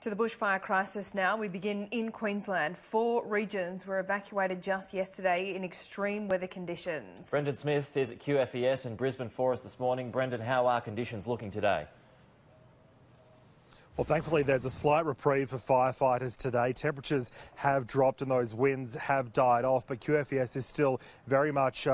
To the bushfire crisis now. We begin in Queensland. 4 regions were evacuated just yesterday in extreme weather conditions. Brendan Smith is at QFES in Brisbane for us this morning. Brendan, how are conditions looking today? Well, thankfully, there's a slight reprieve for firefighters today. Temperatures have dropped and those winds have died off, but QFES is still very much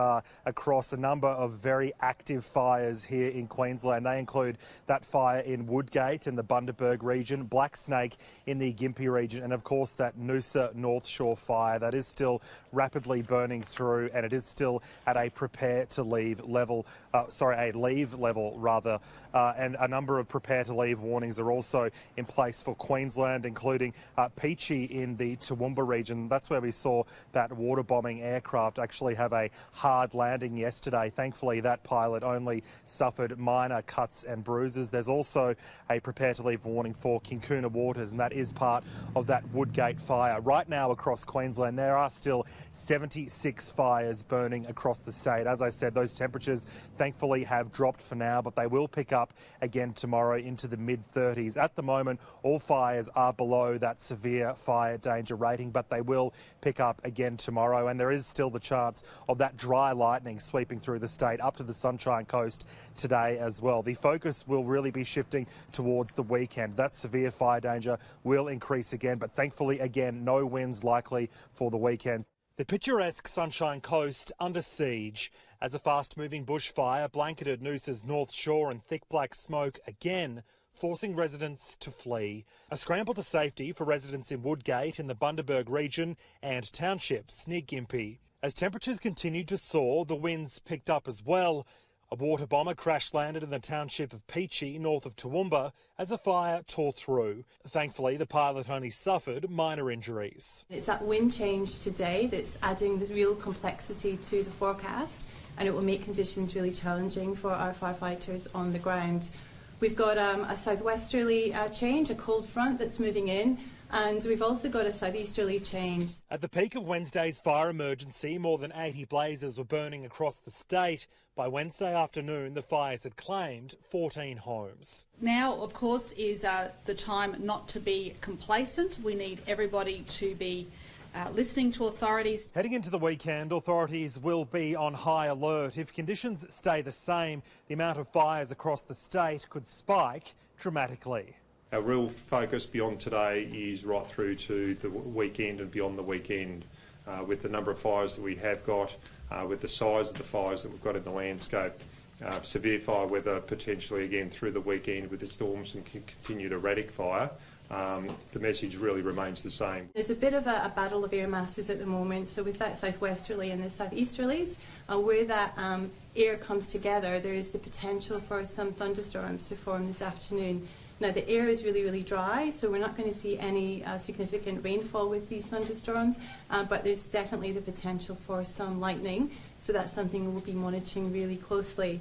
across a number of very active fires here in Queensland. They include that fire in Woodgate in the Bundaberg region, Black Snake in the Gympie region, and of course that Noosa North Shore fire that is still rapidly burning through, and it is still at a prepare to leave level, a leave level rather, and a number of prepare to leave warnings are also in place for Queensland, including Peachy in the Toowoomba region. That's where we saw that water bombing aircraft actually have a hard landing yesterday. Thankfully, that pilot only suffered minor cuts and bruises. There's also a prepare to leave warning for Kinkuna Waters, and that is part of that Woodgate fire. Right now across Queensland, there are still 76 fires burning across the state. As I said, those temperatures thankfully have dropped for now, but they will pick up again tomorrow into the mid-30s. At the moment, all fires are below that severe fire danger rating, but they will pick up again tomorrow, and there is still the chance of that dry lightning sweeping through the state up to the Sunshine Coast today as well. The focus will really be shifting towards the weekend. That severe fire danger will increase again, but thankfully, again, no winds likely for the weekend. The picturesque Sunshine Coast under siege as a fast-moving bushfire blanketed Noosa's North Shore in thick black smoke again, forcing residents to flee. A scramble to safety for residents in Woodgate in the Bundaberg region and townships near Gympie. As temperatures continued to soar, the winds picked up as well. A water bomber crash-landed in the township of Peachy, north of Toowoomba, as a fire tore through. Thankfully, the pilot only suffered minor injuries. It's that wind change today that's adding this real complexity to the forecast, and it will make conditions really challenging for our firefighters on the ground. We've got a southwesterly change, a cold front that's moving in, and we've also got a southeasterly change. At the peak of Wednesday's fire emergency, more than 80 blazes were burning across the state. By Wednesday afternoon, the fires had claimed 14 homes. Now, of course, is the time not to be complacent. We need everybody to be listening to authorities. Heading into the weekend, authorities will be on high alert. If conditions stay the same, the amount of fires across the state could spike dramatically. Our real focus beyond today is right through to the weekend and beyond the weekend. With the number of fires that we have got, with the size of the fires that we've got in the landscape, severe fire weather potentially again through the weekend with the storms and continued erratic fire, the message really remains the same. There's a bit of a battle of air masses at the moment, so with that southwesterly and the southeasterlies, where that air comes together, there is the potential for some thunderstorms to form this afternoon. Now, the air is really, really dry, so we're not going to see any significant rainfall with these thunderstorms, but there's definitely the potential for some lightning, so that's something we'll be monitoring really closely.